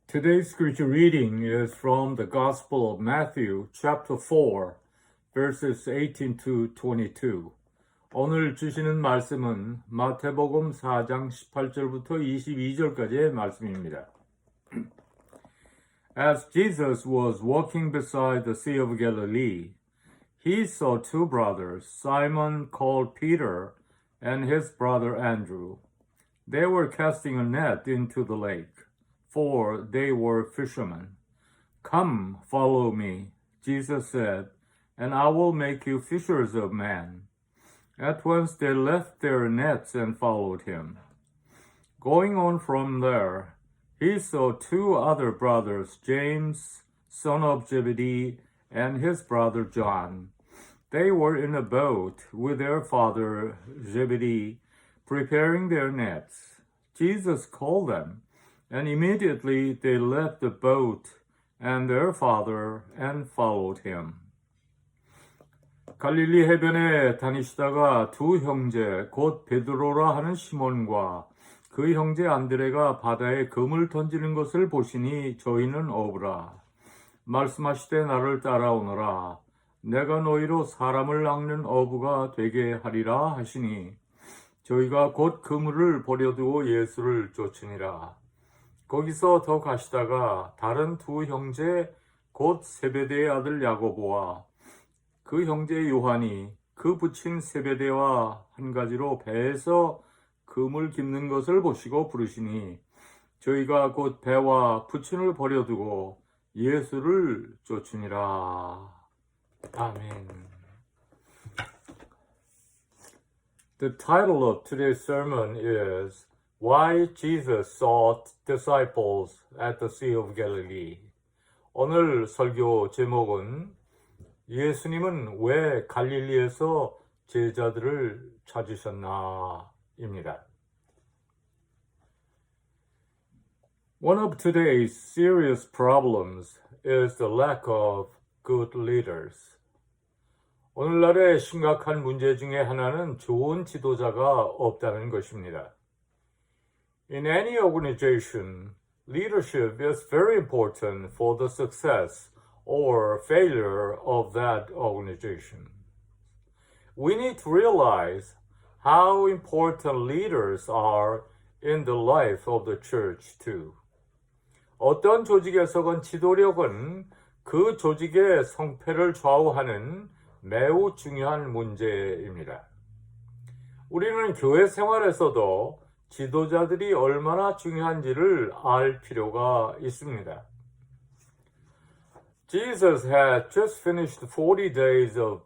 Today's scripture reading is from the Gospel of Matthew, chapter 4, verses 18 to 22. 오늘 주시는 말씀은 마태복음 4장 18절부터 22절까지의 말씀입니다. As Jesus was walking beside the Sea of Galilee, he saw two brothers, Simon called Peter and his brother Andrew. They were casting a net into the lake, for they were fishermen. Come, follow me, Jesus said, and I will make you fishers of men. At once they left their nets and followed him. Going on from there, he saw two other brothers, James, son of Zebedee, and his brother John. They were in a boat with their father Zebedee, preparing their nets. Jesus called them, and immediately they left the boat and their father and followed him. 갈릴리 해변에 다니시다가 두 형제 곧 베드로라 하는 시몬과 그 형제 안드레가 바다에 금을 던지는 것을 보시니 저희는 어부라. 말씀하시되 나를 따라오너라. 내가 너희로 사람을 낚는 어부가 되게 하리라 하시니 저희가 곧 그물을 버려두고 예수를 쫓으니라. 거기서 더 가시다가 다른 두 형제 곧 세베대의 아들 야고보와 그 형제 요한이 그 붙인 세베대와 한 가지로 배에서 금을 깁는 것을 보시고 부르시니 저희가 곧 배와 부친을 버려두고 예수를 쫓으니라. 아멘. The title of today's sermon is Why Jesus Sought Disciples at the Sea of Galilee. 오늘 설교 제목은 예수님은 왜 갈릴리에서 제자들을 찾으셨나입니다. One of today's serious problems is the lack of good leaders. 오늘날의 심각한 문제 중에 하나는 좋은 지도자가 없다는 것입니다. In any organization, leadership is very important for the success or failure of that organization. We need to realize how important leaders are in the life of the church too. 어떤 조직에서건 지도력은 그 조직의 성패를 좌우하는 매우 중요한 문제입니다. 우리는 교회 생활에서도 지도자들이 얼마나 중요한지를 알 필요가 있습니다. Jesus had just finished 40 days of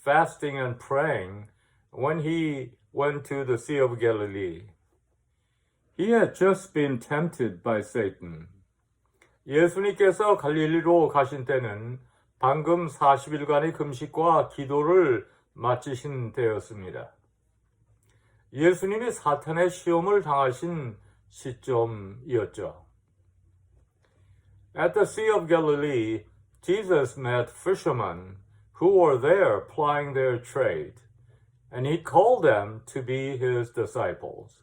fasting and praying when he went to the Sea of Galilee. He had just been tempted by Satan. 예수님께서 갈릴리로 가신 때는 방금 40일간의 금식과 기도를 마치신 때였습니다. 예수님이 사탄의 시험을 당하신 시점이었죠. At the Sea of Galilee, Jesus met fishermen who were there plying their trade, and he called them to be his disciples.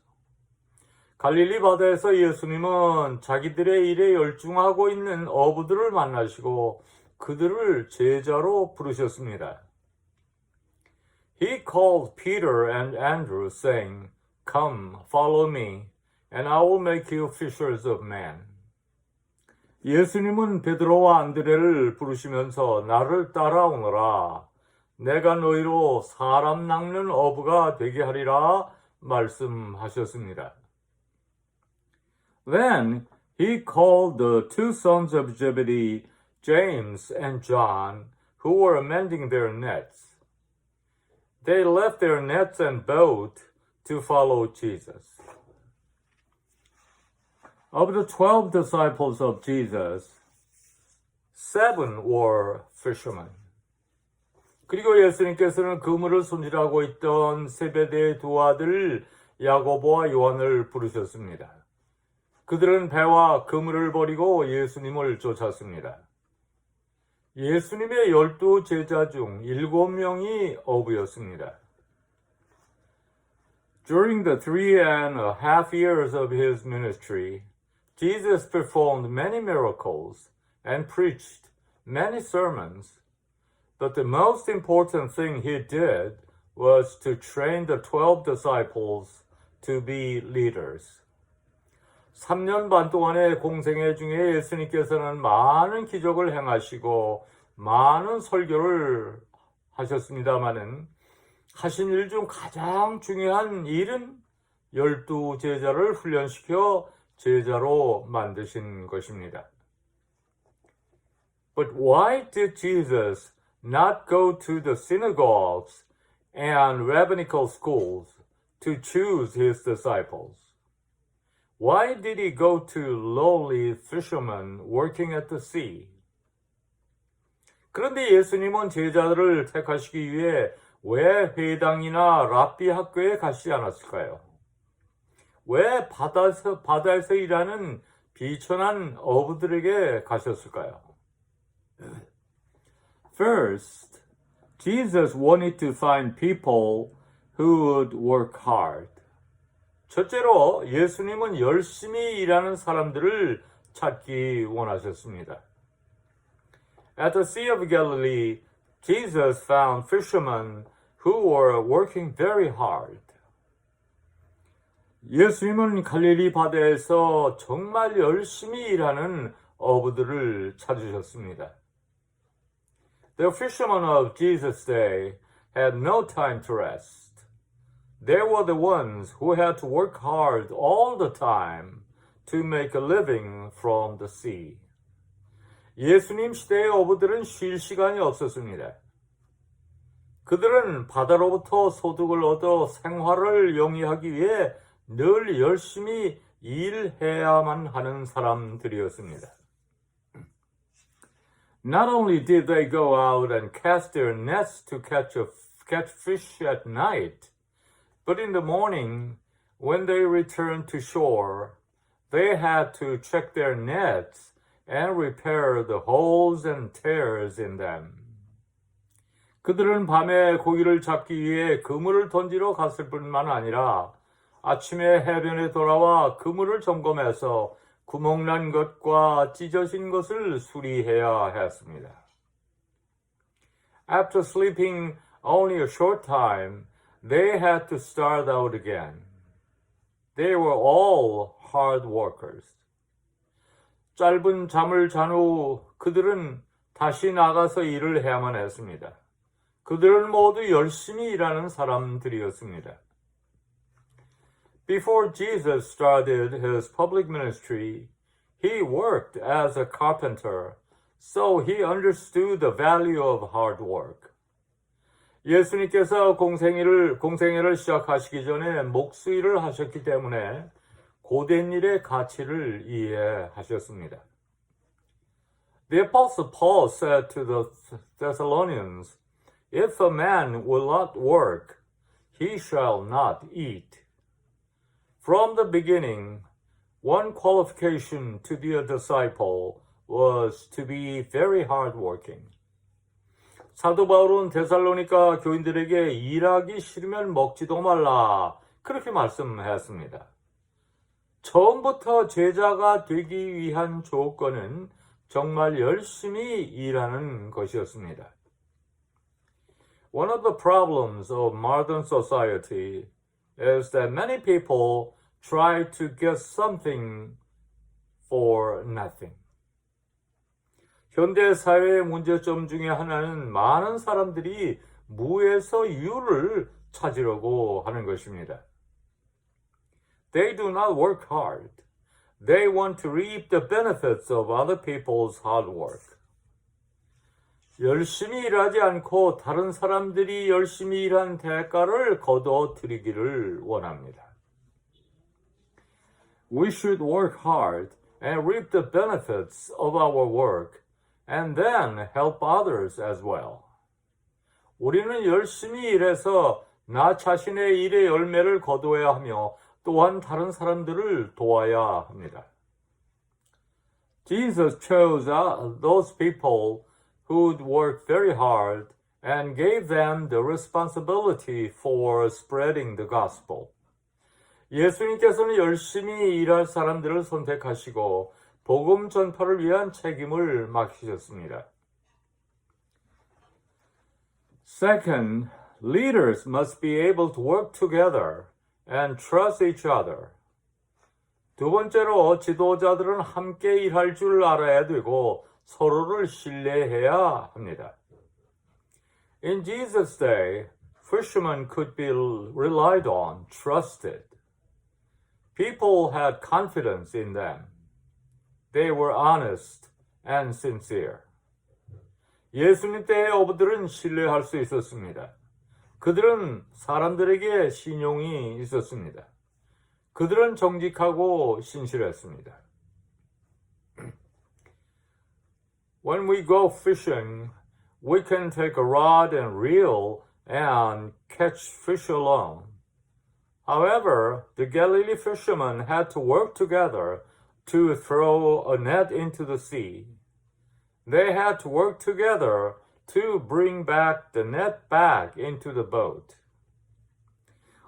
갈릴리 바다에서 예수님은 자기들의 일에 열중하고 있는 어부들을 만나시고 그들을 제자로 부르셨습니다. He called Peter and Andrew, saying, Come, follow me, and I will make you fishers of men. 예수님은 베드로와 안드레를 부르시면서 나를 따라오너라. 내가 너희로 사람 낚는 어부가 되게 하리라 말씀하셨습니다. Then he called the two sons of Zebedee, James and John, who were mending their nets. They left their nets and boat to follow Jesus. Of the 12 disciples of Jesus, 7 were fishermen. 그리고 예수님께서는 그물을 손질하고 있던 세베대의 두 아들 야고보와 요한을 부르셨습니다. 그들은 배와 그물을 버리고 예수님을 쫓았습니다. 예수님의 12 제자 중 7명이 어부였습니다. During the 3.5 years of his ministry, Jesus performed many miracles and preached many sermons, but the most important thing he did was to train the 12 disciples to be leaders. 3년 반 동안의 공생애 중에 예수님께서는 많은 기적을 행하시고 많은 설교를 하셨습니다마는 하신 일 중 가장 중요한 일은 12 제자를 훈련시켜 제자로 만드신 것입니다. But why did Jesus not go to the synagogues and rabbinical schools to choose his disciples? Why did he go to lowly fishermen working at the sea? 그런데 예수님은 제자들을 택하시기 위해 왜 회당이나 랍비 학교에 가시지 않았을까요? 왜 바다에서 일하는 비천한 어부들에게 가셨을까요? First, Jesus wanted to find people who would work hard. 첫째로 예수님은 열심히 일하는 사람들을 찾기 원하셨습니다. At the Sea of Galilee, Jesus found fishermen who were working very hard. 예수님은 갈릴리 바다에서 정말 열심히 일하는 어부들을 찾으셨습니다. The fishermen of Jesus' day had no time to rest. They were the ones who had to work hard all the time to make a living from the sea. 예수님 시대의 어부들은 쉴 시간이 없었습니다. 그들은 바다로부터 소득을 얻어 생활을 영위하기 위해 늘 열심히 일해야만 하는 사람들이었습니다. Not only did they go out and cast their nets to catch fish at night, but in the morning, when they returned to shore, they had to check their nets and repair the holes and tears in them. 그들은 밤에 고기를 잡기 위해 그물을 던지러 갔을 뿐만 아니라 아침에 해변에 돌아와 그물을 점검해서 구멍난 것과 찢어진 것을 수리해야 했습니다. After sleeping only a short time, they had to start out again. They were all hard workers. 짧은 잠을 잔 후 그들은 다시 나가서 일을 해야만 했습니다. 그들은 모두 열심히 일하는 사람들이었습니다. Before Jesus started his public ministry, he worked as a carpenter, so he understood the value of hard work. 예수님께서 공생애를 시작하시기 전에 목수일을 하셨기 때문에 고된 일의 가치를 이해하셨습니다. The Apostle Paul said to the Thessalonians, If a man will not work, he shall not eat. From the beginning, one qualification to be a disciple was to be very hardworking. 사도 바울은 데살로니가 교인들에게 일하기 싫으면 먹지도 말라 그렇게 말씀했습니다. 처음부터 제자가 되기 위한 조건은 정말 열심히 일하는 것이었습니다. One of the problems of modern society is that many people try to get something for nothing. 현대 사회의 문제점 중에 하나는 많은 사람들이 무에서 유를 찾으려고 하는 것입니다. They do not work hard. They want to reap the benefits of other people's hard work. 열심히 일하지 않고 다른 사람들이 열심히 일한 대가를 거둬들이기를 원합니다. We should work hard and reap the benefits of our work and then help others as well. 우리는 열심히 일해서 나 자신의 일의 열매를 거두어야 하며 또한 다른 사람들을 도와야 합니다. Jesus chose those people who would work very hard and gave them the responsibility for spreading the gospel. 예수님께서는 열심히 일할 사람들을 선택하시고 복음 전파를 위한 책임을 맡기셨습니다. Second, leaders must be able to work together and trust each other. 두 번째로 지도자들은 함께 일할 줄 알아야 되고 서로를 신뢰해야 합니다. In Jesus' day, fishermen could be relied on, trusted. People had confidence in them. They were honest and sincere. 예수님 때의 어부들은 신뢰할 수 있었습니다. 그들은 사람들에게 신용이 있었습니다. 그들은 정직하고 신실했습니다. When we go fishing, we can take a rod and reel and catch fish alone. However, the Galilee fishermen had to work together to throw a net into the sea. They had to work together to bring back the net back into the boat.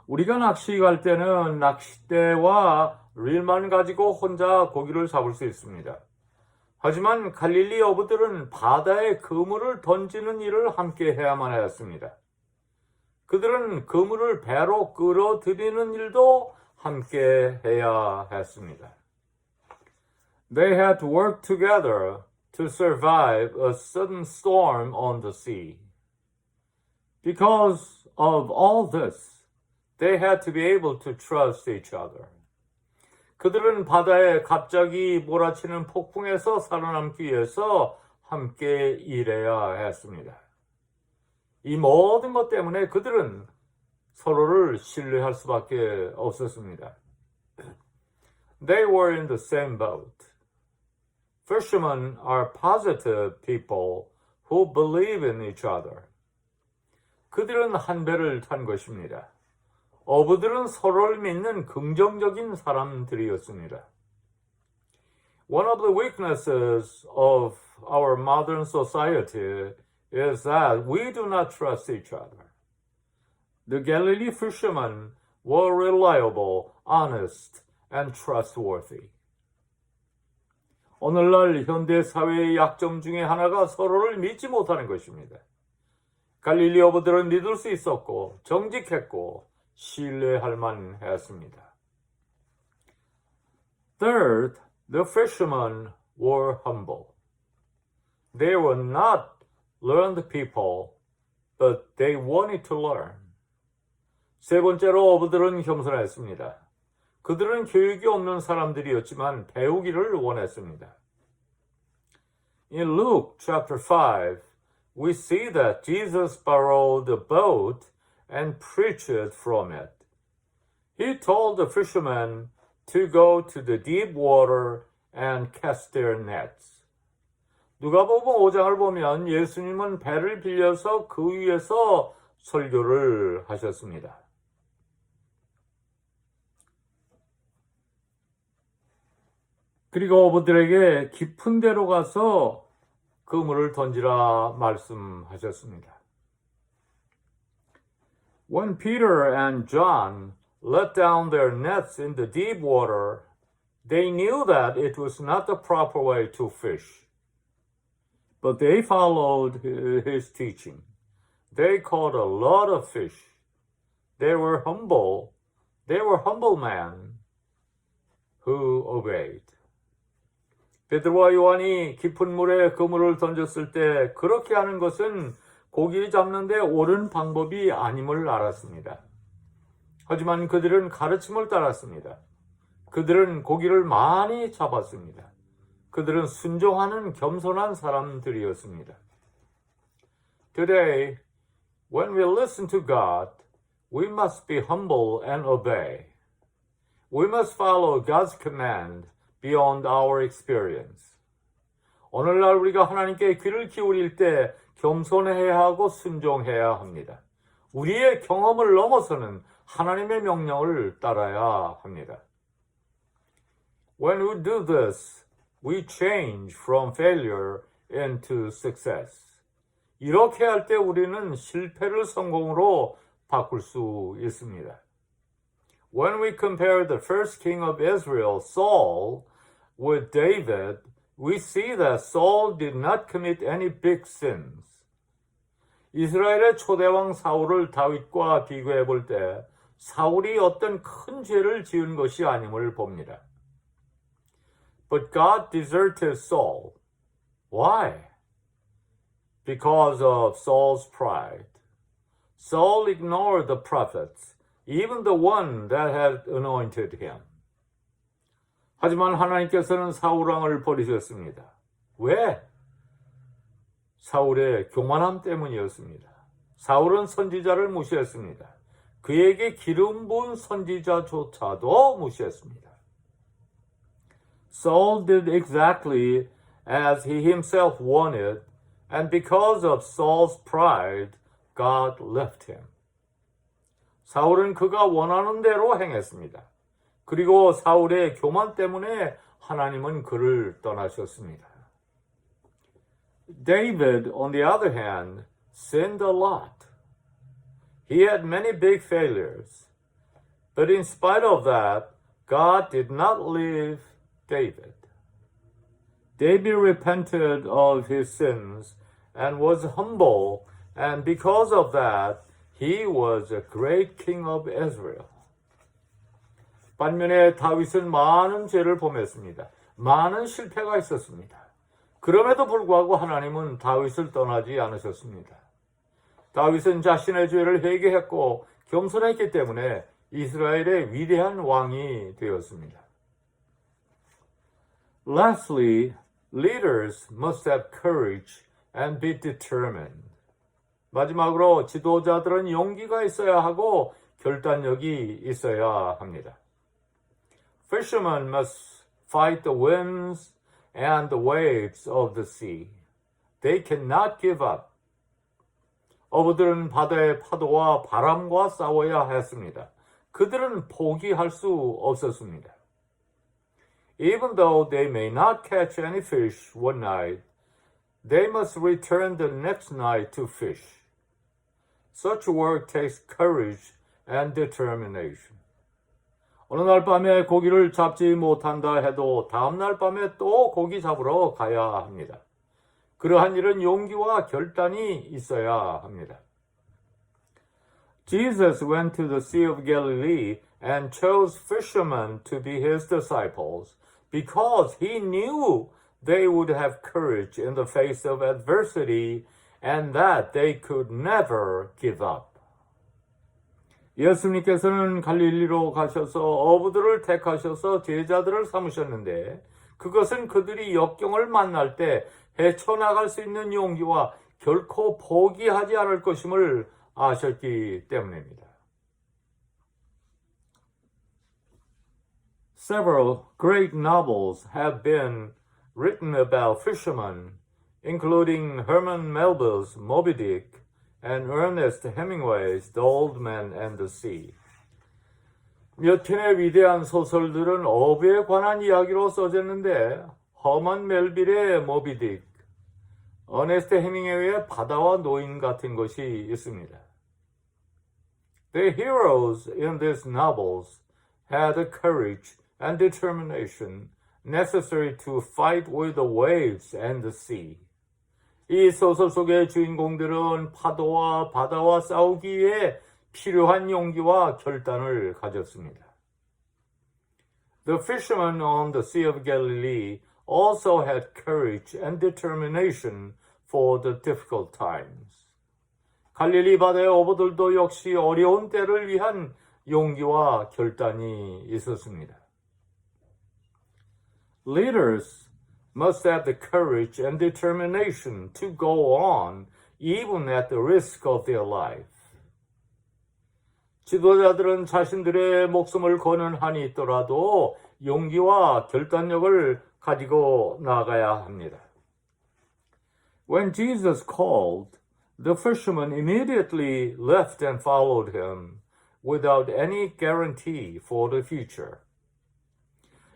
우리가 낚시 갈 때는 낚싯대와 릴만 가지고 혼자 고기를 잡을 수 있습니다. 하지만 갈릴리 어부들은 바다에 그물을 던지는 일을 함께 해야만 하였습니다. 그들은 그물을 배로 끌어들이는 일도 함께 해야 했습니다. They had to work together to survive a sudden storm on the sea. Because of all this, they had to be able to trust each other. 그들은 바다에 갑자기 몰아치는 폭풍에서 살아남기 위해서 함께 일해야 했습니다. 이 모든 것 때문에 그들은 서로를 신뢰할 수밖에 없었습니다. They were in the same boat. Fishermen are positive people who believe in each other. 그들은 한 배를 탄 것입니다. 어부들은 서로를 믿는 긍정적인 사람들이었습니다. One of the weaknesses of our modern society is that we do not trust each other. The Galilee fishermen were reliable, honest, and trustworthy. 오늘날 현대 사회의 약점 중에 하나가 서로를 믿지 못하는 것입니다. 갈릴리 어부들은 믿을 수 있었고 정직했고 신뢰할 만했습니다. Third, the fishermen were humble. They were not learned people, but they wanted to learn. 세 번째로 어부들은 겸손했습니다. 그들은 교육이 없는 사람들이었지만 배우기를 원했습니다. In Luke chapter 5, we see that Jesus borrowed a boat and preached from it. He told the fishermen to go to the deep water and cast their nets. 누가복음 5장을 보면 예수님은 배를 빌려서 그 위에서 설교를 하셨습니다. 그리고 어부들에게 깊은 데로 가서 그물을 던지라 말씀하셨습니다. When Peter and John let down their nets in the deep water, they knew that it was not the proper way to fish. But they followed his teaching. They caught a lot of fish. They were humble men who obeyed. 베드로와 요한이 깊은 물에 그물을 던졌을 때 그렇게 하는 것은 고기 잡는 데 옳은 방법이 아님을 알았습니다. 하지만 그들은 가르침을 따랐습니다. 그들은 고기를 많이 잡았습니다. 그들은 순종하는 겸손한 사람들이었습니다. Today, when we listen to God, we must be humble and obey. We must follow God's command beyond our experience. 오늘날 우리가 하나님께 귀를 기울일 때 겸손해야 하고 순종해야 합니다. 우리의 경험을 넘어서는 하나님의 명령을 따라야 합니다. When we do this, we change from failure into success. 이렇게 할 때 우리는 실패를 성공으로 바꿀 수 있습니다. when we compare the first king of Israel, Saul, with David, we see that Saul did not commit any big sins. 이스라엘의 초대왕 사울을 다윗과 비교해 볼 때 사울이 어떤 큰 죄를 지은 것이 아님을 봅니다. But God deserted Saul. Why? Because of Saul's pride. Saul ignored the prophets, even the one that had anointed him. 하지만 하나님께서는 사울왕을 버리셨습니다. 왜? 사울의 교만함 때문이었습니다. 사울은 선지자를 무시했습니다. 그에게 기름 부은 선지자조차도 무시했습니다. Saul did exactly as he himself wanted, and because of Saul's pride, God left him. 사울은 그가 원하는 대로 행했습니다. 그리고 사울의 교만 때문에 하나님은 그를 떠나셨습니다. David, on the other hand, sinned a lot. He had many big failures. But in spite of that, God did not leave David. David repented of his sins and was humble, and because of that, he was a great king of Israel. 반면에 다윗은 많은 죄를 범했습니다. 많은 실패가 있었습니다. 그럼에도 불구하고 하나님은 다윗을 떠나지 않으셨습니다. 다윗은 자신의 죄를 회개했고 겸손했기 때문에 이스라엘의 위대한 왕이 되었습니다. Lastly, leaders must have courage and be determined. 마지막으로 지도자들은 용기가 있어야 하고 결단력이 있어야 합니다. Fishermen must fight the winds and the waves of the sea. They cannot give up. 어부들은 바다의 파도와 바람과 싸워야 했습니다. 그들은 포기할 수 없었습니다. Even though they may not catch any fish one night, they must return the next night to fish. Such work takes courage and determination. 어느 날 밤에 고기를 잡지 못한다 해도 다음 날 밤에 또 고기 잡으러 가야 합니다. 그러한 일은 용기와 결단이 있어야 합니다. Jesus went to the Sea of Galilee and chose fishermen to be his disciples because he knew they would have courage in the face of adversity and that they could never give up. 예수님께서는 갈릴리로 가셔서 어부들을 택하셔서 제자들을 삼으셨는데 그것은 그들이 역경을 만날 때 헤쳐나갈 수 있는 용기와 결코 포기하지 않을 것임을 아셨기 때문입니다. Several great novels have been written about fishermen, including Herman Melville's Moby Dick and Ernest Hemingway's The Old Man and the Sea. 몇 편의 위대한 소설들은 어부에 관한 이야기로 써졌는데 허먼 멜빌의 모비 딕, 어네스트 헤밍웨이의 바다와 노인 같은 것이 있습니다. The heroes in these novels had the courage and determination necessary to fight with the waves and the sea. 이 소설 속의 주인공들은 파도와 바다와 싸우기 위해 필요한 용기와 결단을 가졌습니다. The fishermen on the Sea of Galilee also had courage and determination for the difficult times. 갈릴리 바다의 어부들도 역시 어려운 때를 위한 용기와 결단이 있었습니다. Leaders must have the courage and determination to go on even at the risk of their life. 지도자들은 자신들의 목숨을 거는 한이 있더라도 용기와 결단력을 가지고 나가야 합니다. When Jesus called, the fishermen immediately left and followed him without any guarantee for the future.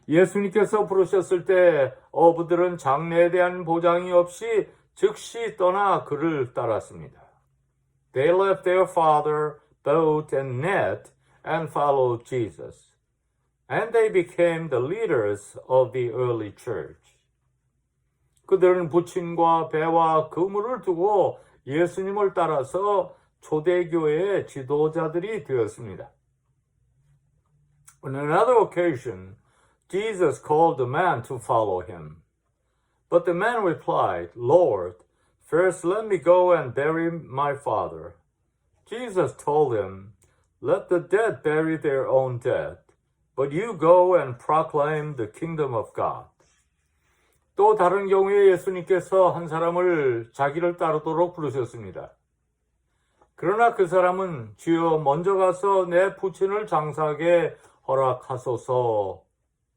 예수님께서 부르셨을 때 어부들은 장래에 대한 보장이 없이 즉시 떠나 그를 따랐습니다. They left their father, boat, and net and followed Jesus. And they became the leaders of the early church. 그들은 부침과 배와 그물을 두고 예수님을 따라서 초대교회의 지도자들이 되었습니다. On another occasion, Jesus called the man to follow him. But the man replied, Lord, first let me go and bury my father. Jesus told him, Let the dead bury their own dead, but you go and proclaim the kingdom of God. 또 다른 경우에 예수님께서 한 사람을 자기를 따르도록 부르셨습니다. 그러나 그 사람은 주여 먼저 가서 내 부친을 장사하게 허락하소서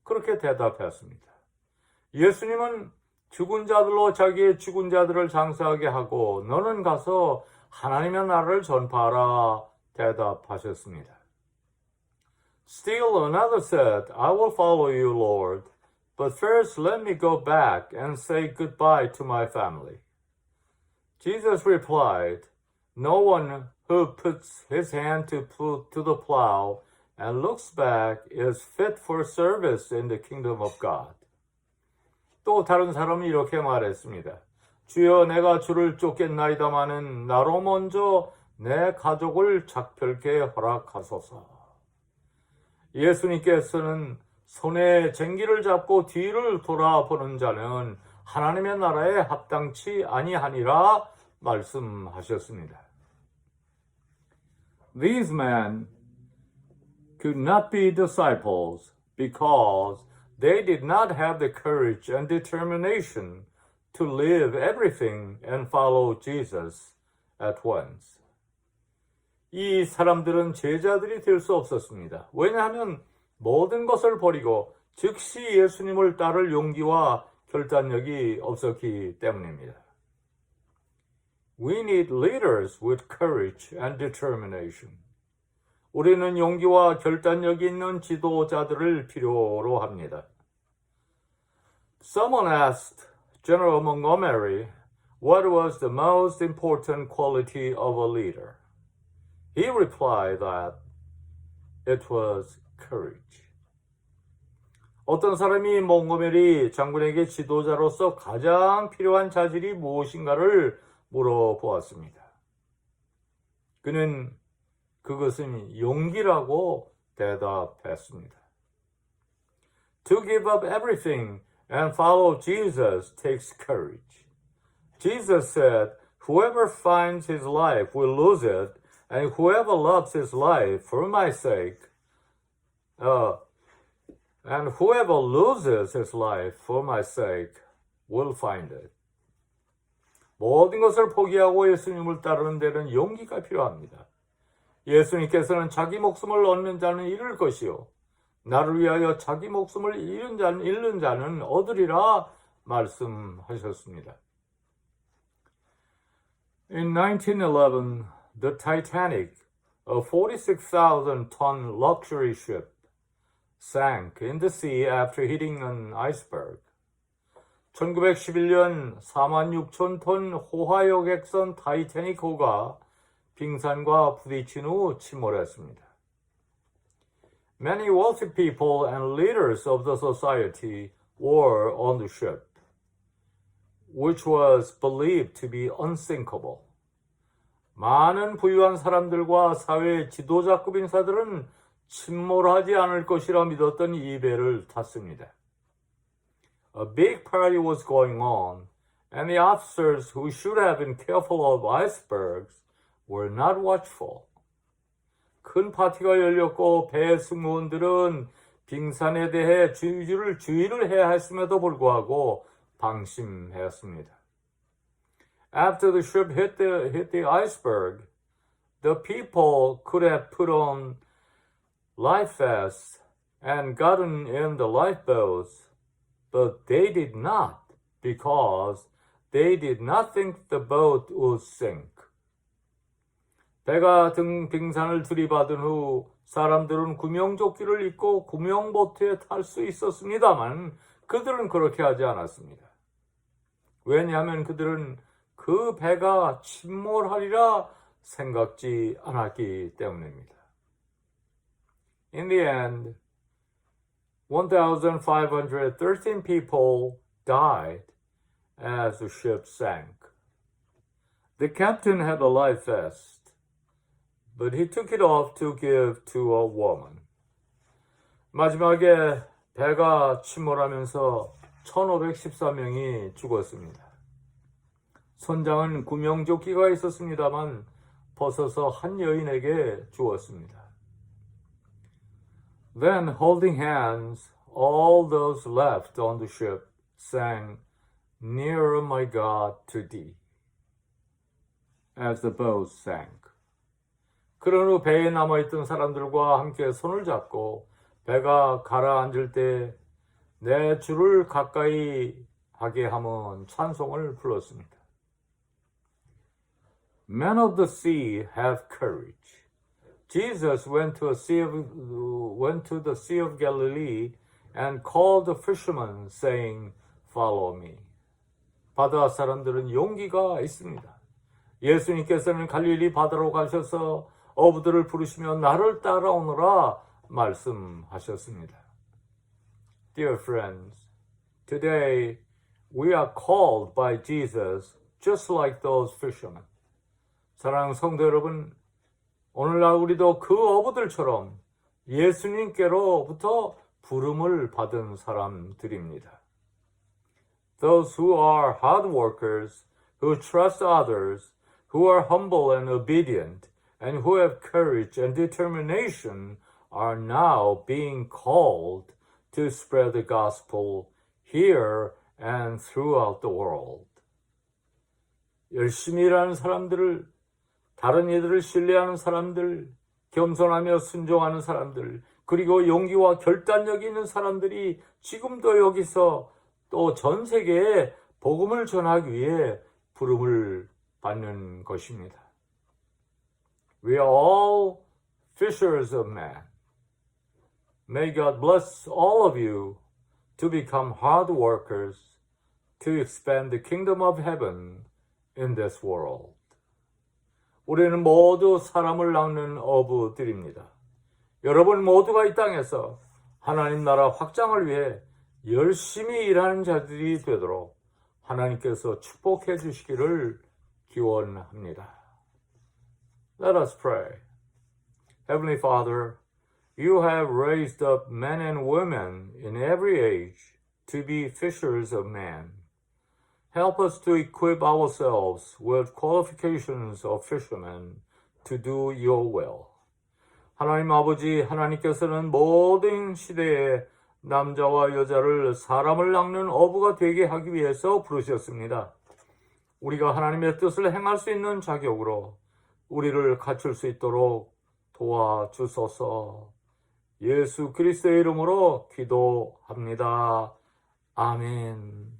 그렇게 대답했습니다. 예수님은 죽은 자들로 자기의 죽은 자들을 장사하게 하고 너는 가서 하나님의 나라를 전파하라 대답하셨습니다. Still another said, I will follow you, Lord, but first let me go back and say goodbye to my family. Jesus replied, No one who puts his hand to the plow and looks back is fit for service in the kingdom of God. 또 다른 사람이 이렇게 말했습니다. 주여 내가 주를 쫓겠나이다마는 나로 먼저 내 가족을 작별케 허락하소서. 예수님께서는 손에 쟁기를 잡고 뒤를 돌아보는 자는 하나님의 나라에 합당치 아니하니라 말씀하셨습니다. These men could not be disciples because they did not have the courage and determination to leave everything and follow Jesus at once. 이 사람들은 제자들이 될 수 없었습니다. 왜냐하면 모든 것을 버리고 즉시 예수님을 따를 용기와 결단력이 없었기 때문입니다. We need leaders with courage and determination. 우리는 용기와 결단력이 있는 지도자들을 필요로 합니다. Someone asked General Montgomery what was the most important quality of a leader. He replied that it was courage. 어떤 사람이 몽고메리 장군에게 지도자로서 가장 필요한 자질이 무엇인가를 물어보았습니다. 그는 그것은 용기라고 대답했습니다. To give up everything and follow Jesus takes courage. Jesus said, Whoever finds his life will lose it, and whoever loves his life for my sake, and whoever loses his life for my sake will find it. 모든 것을 포기하고 예수님을 따르는 데는 용기가 필요합니다. 예수님께서는 자기 목숨을 얻는 자는 잃을 것이요 나를 위하여 자기 목숨을 잃는 자는 얻으리라 말씀하셨습니다. In 1911, the Titanic, a 46,000-ton luxury ship, sank in the sea after hitting an iceberg. 1911년 46,000톤 호화여객선 타이타닉호가 빙산과 부딪힌 후 침몰했습니다. Many wealthy people and leaders of the society were on the ship, which was believed to be unsinkable. 많은 부유한 사람들과 사회 지도자급 인사들은 침몰하지 않을 것이라 믿었던 이 배를 탔습니다. A big party was going on, and the officers who should have been careful of icebergs were not watchful. 큰 파티가 열렸고 배 승무원들은 빙산에 대해 주의를 해야 했음에도 불구하고 방심했습니다. After the ship hit the iceberg, the people could have put on life vests and gotten in the lifeboats, but they did not because they did not think the boat would sink. 배가 빙산을 들이받은 후 사람들은 구명조끼를 입고 구명보트에 탈 수 있었습니다만 그들은 그렇게 하지 않았습니다. 왜냐하면 그들은 그 배가 침몰하리라 생각지 않았기 때문입니다. In the end, 1,513 people died as the ship sank. The captain had a life vest, but he took it off to give to a woman. 마지막에 배가 침몰하면서 1,514명이 죽었습니다. 선장은 구명조끼가 있었습니다만 벗어서 한 여인에게 주었습니다. Then, holding hands, all those left on the ship sang, Nearer, my God, to thee, as the boat sank. 그런 후 배에 남아있던 사람들과 함께 손을 잡고 배가 가라앉을 때 내 주를 가까이 하게 함은 찬송을 불렀습니다. Men of the sea have courage. Jesus went to the Sea of Galilee and called the fishermen, saying, Follow me. 바다 사람들은 용기가 있습니다. 예수님께서는 갈릴리 바다로 가셔서 어부들을 부르시며 나를 따라오너라 말씀하셨습니다. Dear friends, today we are called by Jesus just like those fishermen. 사랑하는 성도 여러분, 오늘날 우리도 그 어부들처럼 예수님께로부터 부름을 받은 사람들입니다. Those who are hard workers, who trust others, who are humble and obedient, and who have courage and determination are now being called to spread the gospel here and throughout the world. 열심히 일하는 사람들을, 다른 이들을 신뢰하는 사람들, 겸손하며 순종하는 사람들, 그리고 용기와 결단력이 있는 사람들이 지금도 여기서 또 전 세계에 복음을 전하기 위해 부름을 받는 것입니다. We are all fishers of men. May God bless all of you to become hard workers to expand the kingdom of heaven in this world. 우리는 모두 사람을 낚는 어부들입니다. 여러분 모두가 이 땅에서 하나님 나라 확장을 위해 열심히 일하는 자들이 되도록 하나님께서 축복해 주시기를 기원합니다. Let us pray. Heavenly Father, you have raised up men and women in every age to be fishers of men. Help us to equip ourselves with qualifications of fishermen to do your will. 하나님 아버지, 하나님께서는 모든 시대에 남자와 여자를 사람을 낚는 어부가 되게 하기 위해서 부르셨습니다. 우리가 하나님의 뜻을 행할 수 있는 자격으로 우리를 갖출 수 있도록 도와주소서. 예수 그리스도의 이름으로 기도합니다. 아멘.